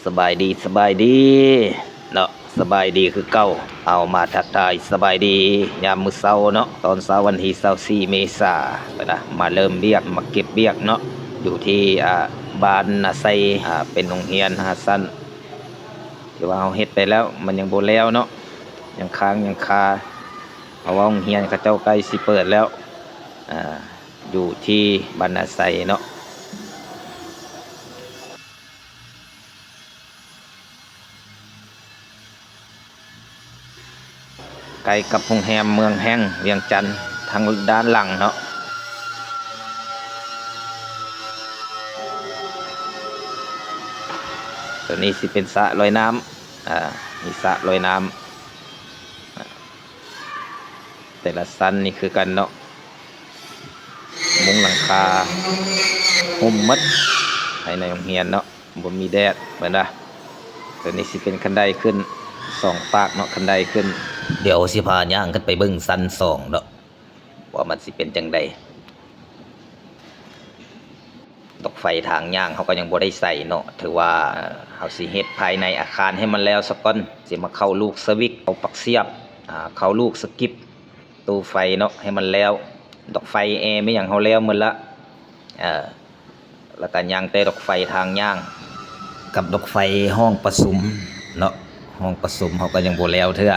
สบายดีสบายดีเนาะสบายดีคือเก่าเอามาทักทายสบายดียามมื้อเช้าเนาะตอนเช้าวันที่24เมษายนนะมาเริ่มเบียกมาเก็บเบียกเนาะอยู่ที่บ้านนาไซเป็นโรงเรียนสั้นที่ว่าเฮาเฮ็ดไปแล้วมันยังบ่แล้วเนาะยังค้างยังคาเพราะว่าโรงเรียนเขาเจ้าใกล้สิเปิดแล้วอ่าอยู่ที่บ้านนาไซเนาะ ไกลกับโรงแรมเมืองแห้งเวียงจันทน์ทางด้านหลังเนาะตัวนี้สิเป็นสระลอยน้ำมีสระลอยน้ำแต่ละชั้นนี่คือกันเนาะมุงหลังคาห่มมัดภายในโรงเรียนเนาะบ่มีแดดเหมือนนะตัวนี้สิเป็นคันไดขึ้น2ปากเนาะคันไดขึ้นเดี๋ยวสิพาย่างขึ้นไปเบิ่งชั้น2เนาะว่ามันสิเป็นจังได ดอกไฟทางย่างเขาก็ยังบ่ได้ใส่เนาะถือว่าเขาสิเฮ็ดภายในอาคารให้มันแล้วสักก่อนสิมาเข้าลูกสวิตช์เอาปลั๊กเสียบเข้าลูกสกิปตู้ไฟเนาะให้มันแล้วดอกไฟแอร์ไม่อย่างเขาแล้วหมดละแล้วก็ย่างแต่ดอกไฟทางย่างกับดอกไฟห้องประชุมเนาะห้องประชุมเขาก็ยังบ่แล้วเทื่อ